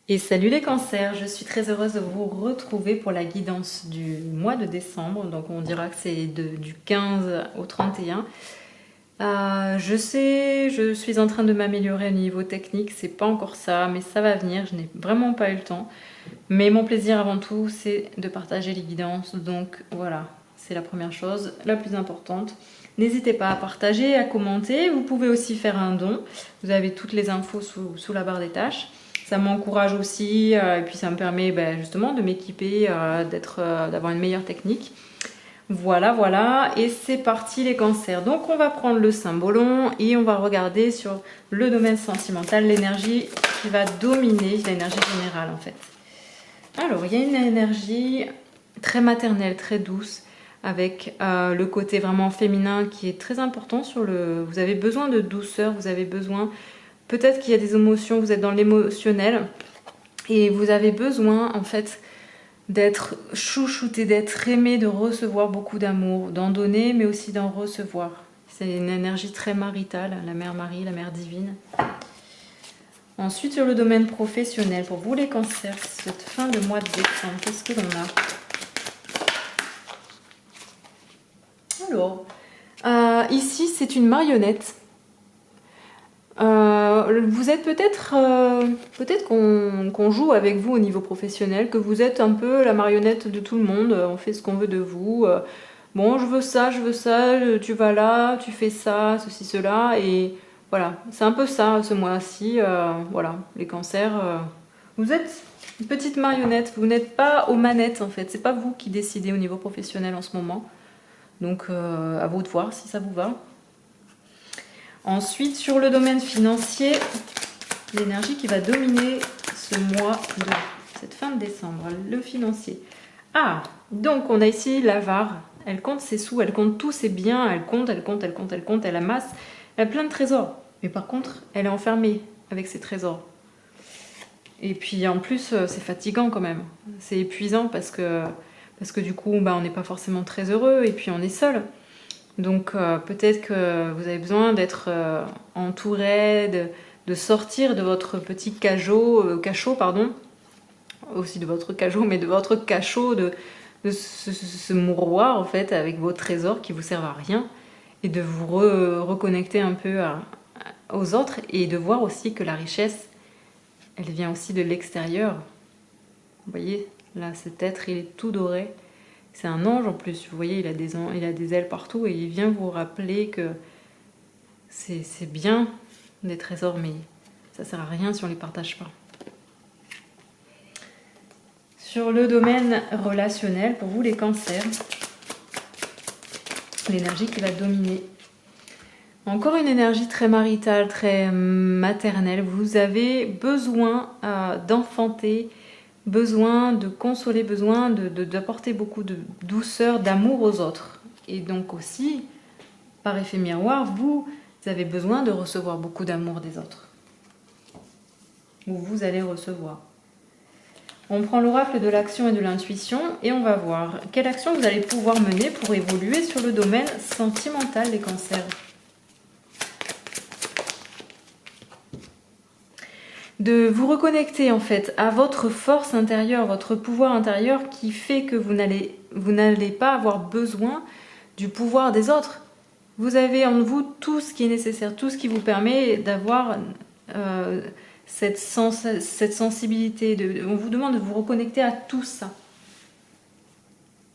Et salut les cancers, je suis très heureuse de vous retrouver pour la guidance du mois de décembre. Donc on dira que c'est du 15 au 31. Je sais, je suis en train de m'améliorer au niveau technique, c'est pas encore ça, mais ça va venir, je n'ai vraiment pas eu le temps. Mais mon plaisir avant tout, c'est de partager les guidances. Donc voilà, c'est la première chose, la plus importante. N'hésitez pas à partager, à commenter. Vous pouvez aussi faire un don. Vous avez toutes les infos sous la barre des tâches. Ça m'encourage aussi et puis ça me permet justement de m'équiper, d'avoir une meilleure technique. Voilà, voilà, et c'est parti les cancers. Donc on va prendre le symbolon et on va regarder sur le domaine sentimental, l'énergie qui va dominer, l'énergie générale en fait. Alors, il y a une énergie très maternelle, très douce, avec le côté vraiment féminin qui est très important sur le... Vous avez besoin de douceur, vous avez besoin... Peut-être qu'il y a des émotions, vous êtes dans l'émotionnel, et vous avez besoin, en fait, d'être chouchouté, d'être aimé, de recevoir beaucoup d'amour, d'en donner, mais aussi d'en recevoir. C'est une énergie très maritale, la mère Marie, la mère divine. Ensuite, sur le domaine professionnel, pour vous les cancers, cette fin de mois de décembre, qu'est-ce que l'on a? Alors, ici, c'est une marionnette. Vous êtes peut-être qu'on joue avec vous au niveau professionnel, que vous êtes un peu la marionnette de tout le monde, on fait ce qu'on veut de vous. Bon, je veux ça, tu vas là, tu fais ça, ceci, cela, et voilà, c'est un peu ça ce mois-ci. Voilà, les cancers, vous êtes une petite marionnette, vous n'êtes pas aux manettes en fait, c'est pas vous qui décidez au niveau professionnel en ce moment, donc à vous de voir si ça vous va. Ensuite, sur le domaine financier, l'énergie qui va dominer ce mois de cette fin de décembre, le financier. Ah, donc on a ici l'avare. Elle compte ses sous, elle compte tous ses biens, elle compte, elle amasse. Elle a plein de trésors. Mais par contre, elle est enfermée avec ses trésors. Et puis en plus, c'est fatigant quand même. C'est épuisant parce que du coup, on n'est pas forcément très heureux et puis on est seul. Donc peut-être que vous avez besoin d'être entouré, de sortir de votre petit cachot, pardon, aussi de votre cachot, mais de votre cachot, de ce mouroir en fait avec vos trésors qui vous servent à rien, et de vous reconnecter un peu aux autres, et de voir aussi que la richesse, elle vient aussi de l'extérieur. Vous voyez, là cet être, il est tout doré. C'est un ange en plus, vous voyez, il a des ailes partout et il vient vous rappeler que c'est bien des trésors, mais ça sert à rien si on les partage pas. Sur le domaine relationnel, pour vous les cancers, l'énergie qui va dominer. Encore une énergie très maritale, très maternelle. Vous avez besoin d'enfanter, besoin de consoler, besoin d'apporter beaucoup de douceur, d'amour aux autres. Et donc aussi, par effet miroir, vous avez besoin de recevoir beaucoup d'amour des autres. Ou vous allez recevoir. On prend l'oracle de l'action et de l'intuition et on va voir quelle action vous allez pouvoir mener pour évoluer sur le domaine sentimental des cancers. De vous reconnecter en fait à votre force intérieure, votre pouvoir intérieur qui fait que vous n'allez pas avoir besoin du pouvoir des autres. Vous avez en vous tout ce qui est nécessaire, tout ce qui vous permet d'avoir cette sensibilité. On vous demande de vous reconnecter à tout ça.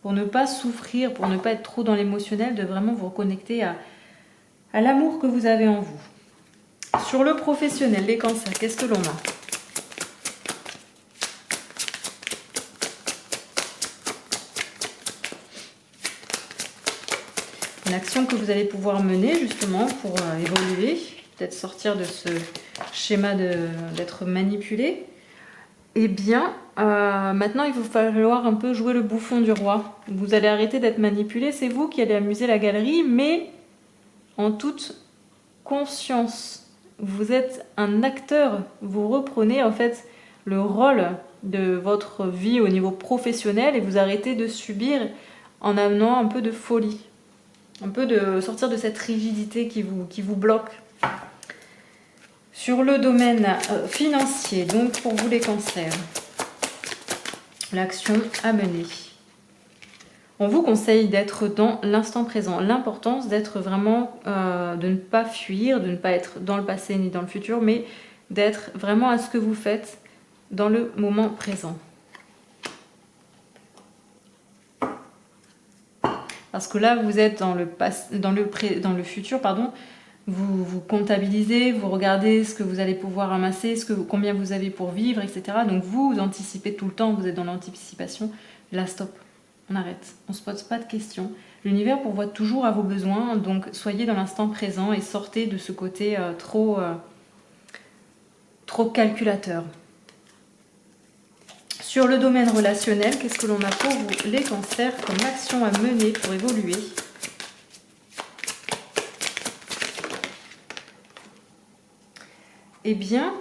Pour ne pas souffrir, pour ne pas être trop dans l'émotionnel, de vraiment vous reconnecter à l'amour que vous avez en vous. Sur le professionnel, les cancers, qu'est-ce que l'on a? Une action que vous allez pouvoir mener justement pour évoluer, peut-être sortir de ce schéma d'être manipulé. Eh bien, maintenant il va falloir un peu jouer le bouffon du roi. Vous allez arrêter d'être manipulé, c'est vous qui allez amuser la galerie, mais en toute conscience. Vous êtes un acteur, vous reprenez en fait le rôle de votre vie au niveau professionnel et vous arrêtez de subir en amenant un peu de folie, un peu de sortir de cette rigidité qui vous bloque. Sur le domaine financier, donc pour vous les cancers, l'action à mener. On vous conseille d'être dans l'instant présent. L'importance d'être vraiment, de ne pas fuir, de ne pas être dans le passé ni dans le futur, mais d'être vraiment à ce que vous faites dans le moment présent. Parce que là, vous êtes dans le futur, pardon. Vous comptabilisez, vous regardez ce que vous allez pouvoir amasser, combien vous avez pour vivre, etc. Donc vous anticipez tout le temps, vous êtes dans l'anticipation. Là, stop, on arrête, on ne se pose pas de questions. L'univers pourvoit toujours à vos besoins, donc soyez dans l'instant présent et sortez de ce côté trop calculateur. Sur le domaine relationnel, qu'est-ce que l'on a pour vous les cancers comme action à mener pour évoluer? Eh bien,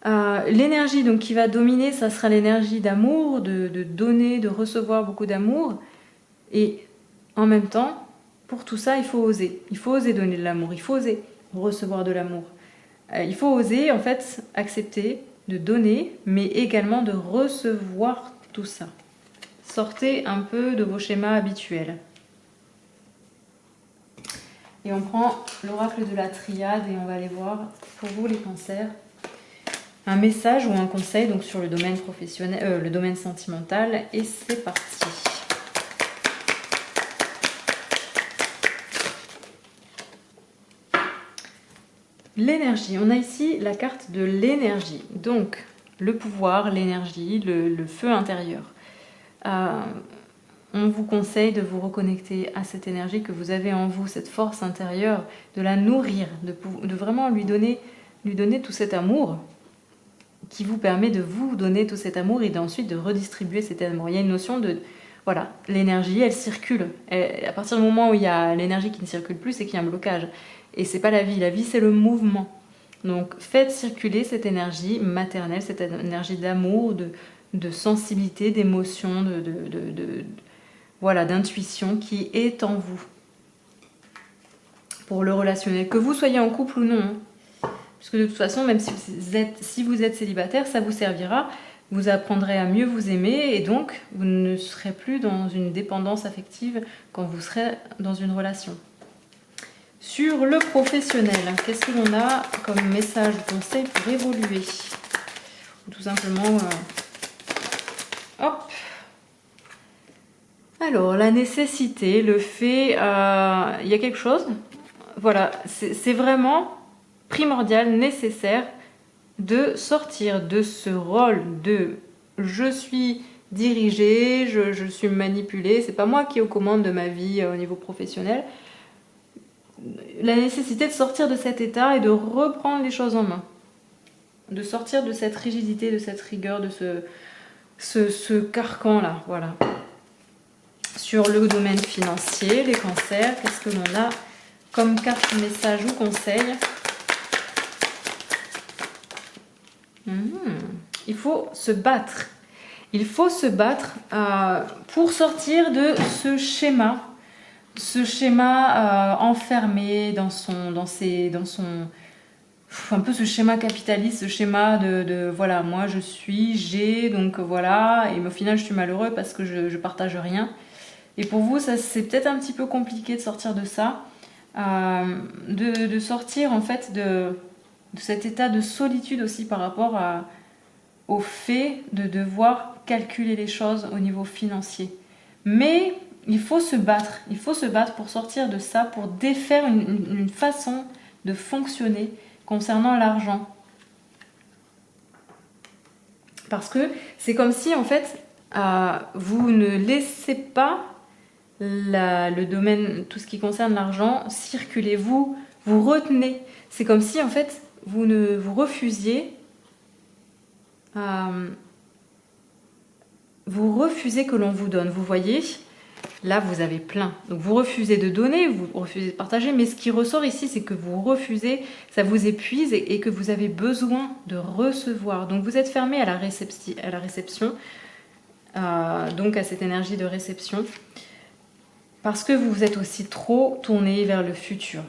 l'énergie donc qui va dominer, ça sera l'énergie d'amour, de donner, de recevoir beaucoup d'amour. Et en même temps, pour tout ça, il faut oser. Il faut oser donner de l'amour, il faut oser recevoir de l'amour. Il faut oser, en fait, accepter de donner, mais également de recevoir tout ça. Sortez un peu de vos schémas habituels. Et on prend l'oracle de la triade et on va aller voir, pour vous les cancers, un message ou un conseil donc sur le domaine professionnel, le domaine sentimental. Et c'est parti. L'énergie, on a ici la carte de l'énergie, donc le pouvoir, l'énergie, le feu intérieur. On vous conseille de vous reconnecter à cette énergie que vous avez en vous, cette force intérieure, de la nourrir, de vraiment lui donner tout cet amour qui vous permet de vous donner tout cet amour et ensuite de redistribuer cet amour. Il y a une notion de, voilà, l'énergie, elle circule. À partir du moment où il y a l'énergie qui ne circule plus, c'est qu'il y a un blocage. Et c'est pas la vie c'est le mouvement. Donc faites circuler cette énergie maternelle, cette énergie d'amour, de sensibilité, d'émotion, voilà, d'intuition qui est en vous. Pour le relationnel, que vous soyez en couple ou non, parce que de toute façon, même si vous êtes célibataire, ça vous servira. Vous apprendrez à mieux vous aimer et donc vous ne serez plus dans une dépendance affective quand vous serez dans une relation. Sur le professionnel, qu'est-ce que l'on a comme message ou conseil pour évoluer? Ou tout simplement, hop. Alors, la nécessité, le fait, il y a quelque chose, voilà, c'est vraiment primordial, nécessaire de sortir de ce rôle de je suis dirigée, je suis manipulée, c'est pas moi qui ai aux commandes de ma vie au niveau professionnel. La nécessité de sortir de cet état et de reprendre les choses en main. De sortir de cette rigidité, de cette rigueur, de ce carcan-là. Voilà. Sur le domaine financier, les cancers, qu'est-ce que l'on a comme carte, message ou conseil? Il faut se battre. Il faut se battre pour sortir de ce schéma enfermé dans son un peu ce schéma capitaliste, ce schéma de voilà, moi je suis, j'ai, donc voilà, et au final je suis malheureux parce que je partage rien. Et pour vous, ça c'est peut-être un petit peu compliqué de sortir de ça, de sortir en fait de cet état de solitude aussi par rapport au fait de devoir calculer les choses au niveau financier. Mais il faut se battre pour sortir de ça, pour défaire une façon de fonctionner concernant l'argent. Parce que c'est comme si en fait vous ne laissez pas le domaine, tout ce qui concerne l'argent, circuler, vous retenez. C'est comme si en fait vous refusiez que l'on vous donne. Vous voyez, là vous avez plein. Donc vous refusez de donner, vous refusez de partager, mais ce qui ressort ici, c'est que vous refusez, ça vous épuise et que vous avez besoin de recevoir. Donc vous êtes fermé à la réception, donc à cette énergie de réception, parce que vous êtes aussi trop tourné vers le futur.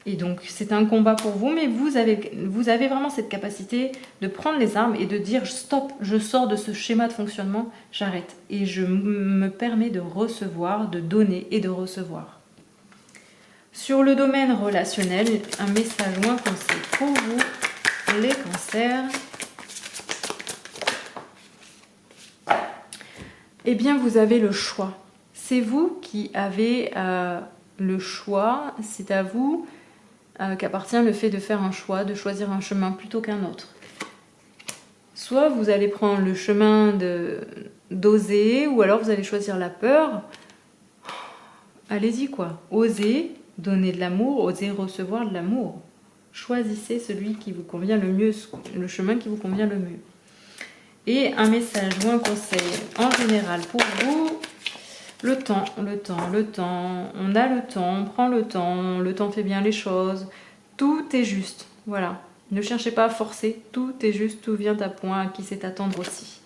Et donc c'est un combat pour vous, mais vous avez vraiment cette capacité de prendre les armes et de dire stop, je sors de ce schéma de fonctionnement, j'arrête. Et je me permets de recevoir, de donner et de recevoir. Sur le domaine relationnel, un message ou un conseil pour vous, les cancers. Eh bien, vous avez le choix. C'est vous qui avez le choix. C'est à vous qu'appartient le fait de faire un choix, de choisir un chemin plutôt qu'un autre. Soit vous allez prendre le chemin d'oser, ou alors vous allez choisir la peur. Allez-y quoi, osez donner de l'amour, osez recevoir de l'amour. Choisissez celui qui vous convient le mieux, le chemin qui vous convient le mieux. Et un message ou un conseil en général pour vous, le temps, on a le temps, on prend le temps fait bien les choses, tout est juste, voilà. Ne cherchez pas à forcer, tout est juste, tout vient à point, à qui sait attendre aussi.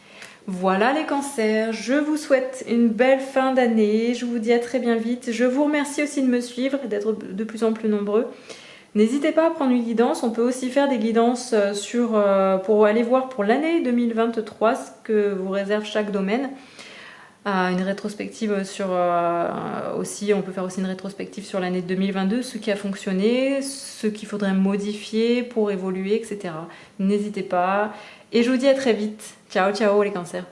Voilà les cancers, je vous souhaite une belle fin d'année, je vous dis à très bien vite. Je vous remercie aussi de me suivre et d'être de plus en plus nombreux. N'hésitez pas à prendre une guidance, on peut aussi faire des guidances pour aller voir pour l'année 2023 ce que vous réserve chaque domaine. Une rétrospective aussi, on peut faire aussi une rétrospective sur l'année 2022, ce qui a fonctionné, ce qu'il faudrait modifier pour évoluer, etc. N'hésitez pas. Et je vous dis à très vite. Ciao, ciao les cancers.